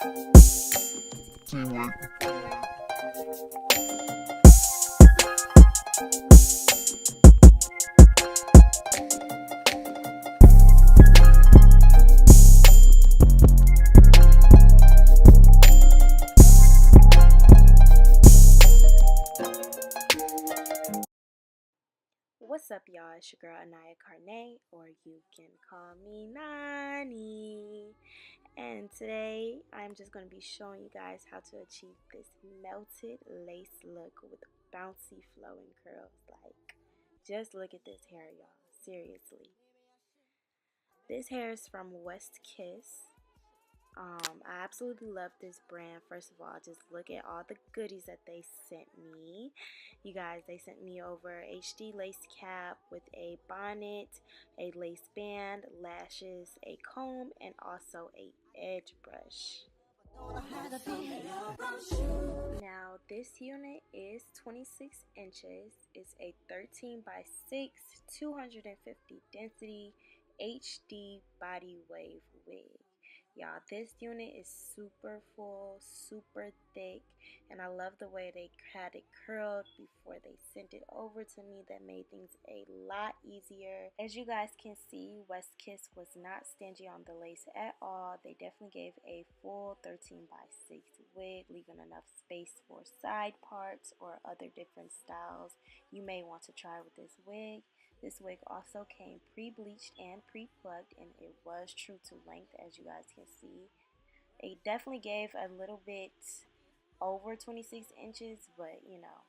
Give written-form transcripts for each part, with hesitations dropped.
What's up, y'all? It's your girl Anaya Carnae, or you can call me Nani. And today I'm just going to be showing you guys how to achieve this melted lace look with bouncy flowing curls. Like, just look at this hair, y'all. Seriously. This hair is from WestKiss. I absolutely love this brand. First of all, just look at all the goodies that they sent me. You guys, they sent me over HD lace cap with a bonnet, a lace band, lashes, a comb, and also a edge brush. Now this unit is 26 inches. It's a 13 by 6, 250 density HD body wave wig. Y'all, this unit is super full, super thick, and I love the way they had it curled before they sent it over to me. That made things a lot easier. As you guys can see, WestKiss was not stingy on the lace at all. They definitely gave a full 13 by 6 wig, leaving enough space for side parts or other different styles you may want to try with this wig. This wig also came pre-bleached and pre-plucked, and it was true to length, as you guys can see. It definitely gave a little bit over 26 inches, but you know,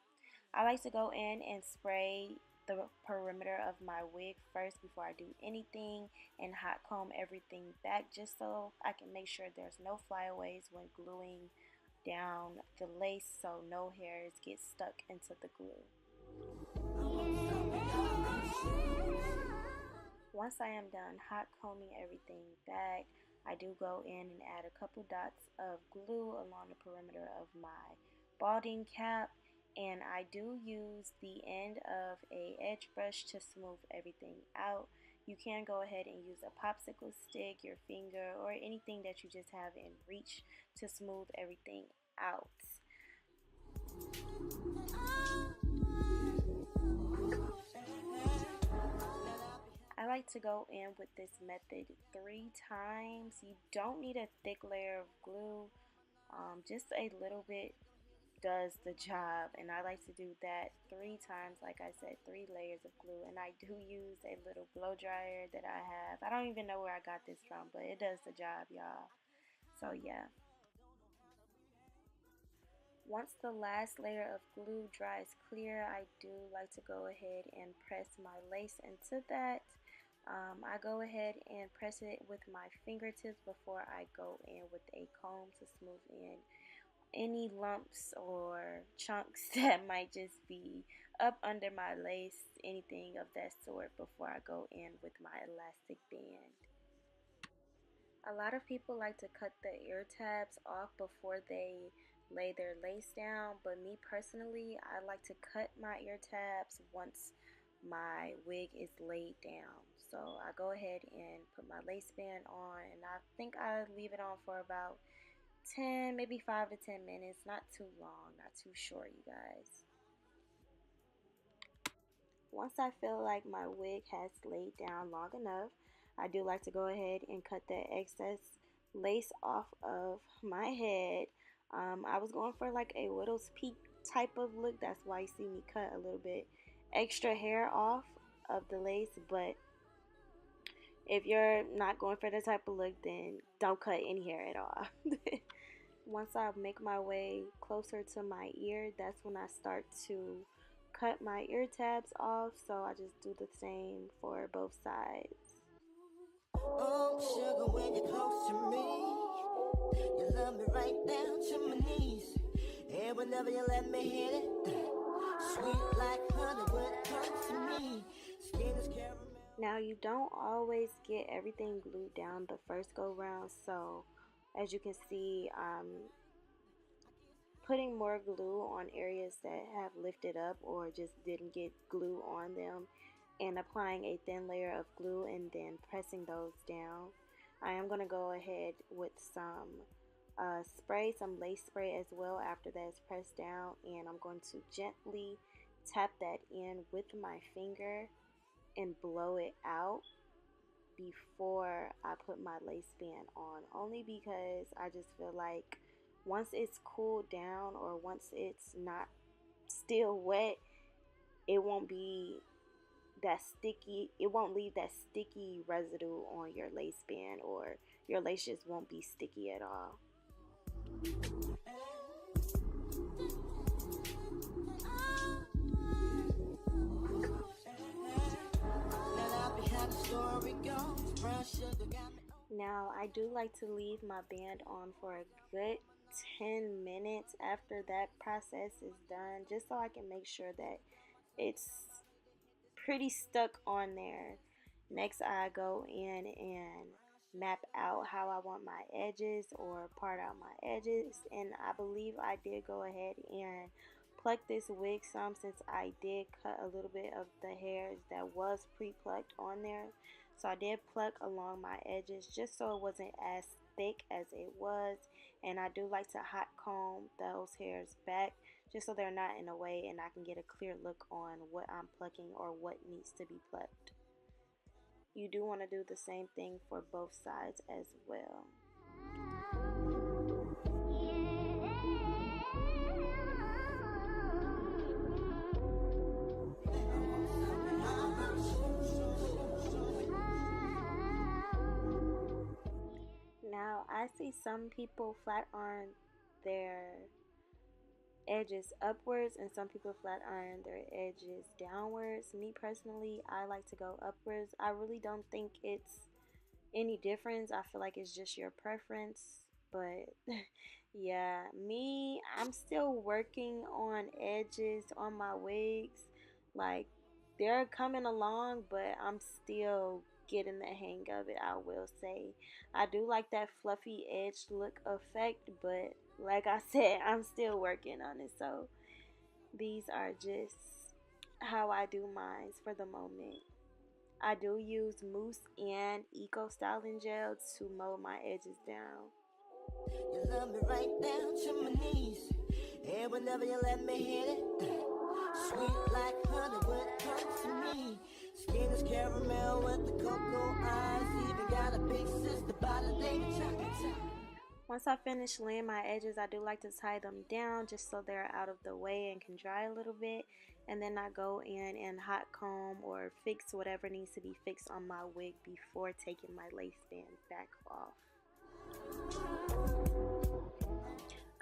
I like to go in and spray the perimeter of my wig first before I do anything, and hot comb everything back just so I can make sure there's no flyaways when gluing down the lace, so no hairs get stuck into the glue. Once I am done hot combing everything back, I do go in and add a couple dots of glue along the perimeter of my balding cap, and I do use the end of a edge brush to smooth everything out. You can go ahead and use a popsicle stick, your finger, or anything that you just have in reach to smooth everything out. I like to go in with this method 3 times. You don't need a thick layer of glue. Just a little bit does the job, and I like to do that 3 times. Like I said, 3 layers of glue, and I do use a little blow dryer that I have. I don't even know where I got this from, but it does the job, y'all. So yeah. Once the last layer of glue dries clear, I do like to go ahead and press my lace into that. I go ahead and press it with my fingertips before I go in with a comb to smooth in any lumps or chunks that might just be up under my lace, anything of that sort, before I go in with my elastic band. A lot of people like to cut the ear tabs off before they lay their lace down, but me personally, I like to cut my ear tabs once my wig is laid down. So I go ahead and put my lace band on, and I think I leave it on for about 10, maybe 5 to 10 minutes. Not too long, not too short, you guys. Once I feel like my wig has laid down long enough, I do like to go ahead and cut the excess lace off of my head. I was going for like a widow's peak type of look. That's why you see me cut a little bit extra hair off of the lace, but if you're not going for that type of look, then don't cut any hair at all. Once I make my way closer to my ear, that's when I start to cut my ear tabs off. So I just do the same for both sides. Oh, sugar, when you're close to me, you love me right down to my knees. And whenever you let me hit it, sweet like honey when it comes to me. Skin is caramel. Now, you don't always get everything glued down the first go round, so as you can see, I'm putting more glue on areas that have lifted up or just didn't get glue on them, and applying a thin layer of glue and then pressing those down. I am going to go ahead with some spray, some lace spray as well after that is pressed down, and I'm going to gently tap that in with my finger and blow it out before I put my lace band on, only because I just feel like once it's cooled down or once it's not still wet, it won't be that sticky, it won't leave that sticky residue on your lace band, or your lace just won't be sticky at all. Now, I do like to leave my band on for a good 10 minutes after that process is done, just so I can make sure that it's pretty stuck on there. Next, I go in and map out how I want my edges, or part out my edges, and I believe I did go ahead and pluck this wig some, since I did cut a little bit of the hairs that was pre-plucked on there. So I did pluck along my edges just so it wasn't as thick as it was, and I do like to hot comb those hairs back just so they're not in the way and I can get a clear look on what I'm plucking or what needs to be plucked. You do want to do the same thing for both sides as well. Now, I see some people flat iron their edges upwards and some people flat iron their edges downwards. Me personally, I like to go upwards. I really don't think it's any difference. I feel like it's just your preference. But yeah, I'm still working on edges on my wigs. Like, they're coming along, but I'm still getting the hang of it, I will say. I do like that fluffy edge look effect, but like I said, I'm still working on it. So these are just how I do mine for the moment. I do use mousse and eco styling gel to mold my edges down. You love me right down to my knees, and whenever you let me hit it, sweet like honey when it comes to me. Skin is caramel with the cocoa eyes, even got a big sister by the name of Chocolate. Once I finish laying my edges, I do like to tie them down just so they're out of the way and can dry a little bit. And then I go in and hot comb or fix whatever needs to be fixed on my wig before taking my lace band back off.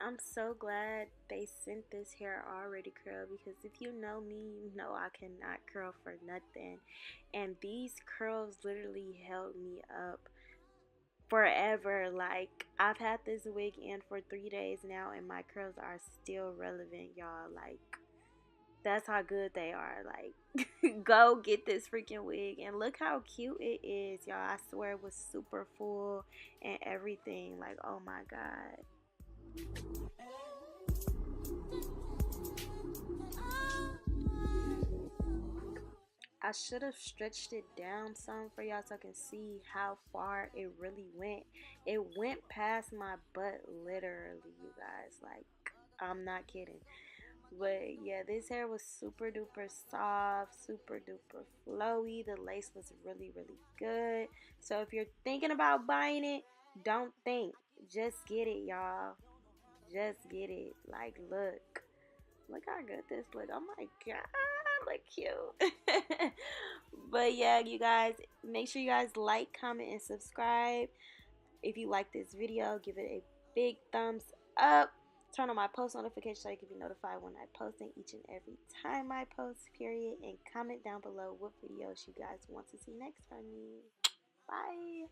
I'm so glad they sent this hair already curled, because if you know me, you know I cannot curl for nothing. And these curls literally held me up forever. Like, I've had this wig in for 3 days now and my curls are still relevant, y'all. Like, that's how good they are. Like, go get this freaking wig and look how cute it is, y'all. I swear it was super full and everything. Like, oh my god. I should have stretched it down some for y'all so I can see how far it really went. It went past my butt, literally, you guys. Like, I'm not kidding. But yeah, this hair was super duper soft, super duper flowy. The lace was really, really good. So if you're thinking about buying it, don't think. Just get it, y'all. Just get it. Like, look how good this look. Oh my god, look cute. But yeah, you guys, make sure you guys like, comment, and subscribe. If you like this video, give it a big thumbs up. Turn on my post notifications so you can be notified when I post, and each and every time I post, period. And comment down below what videos you guys want to see next from me. Bye.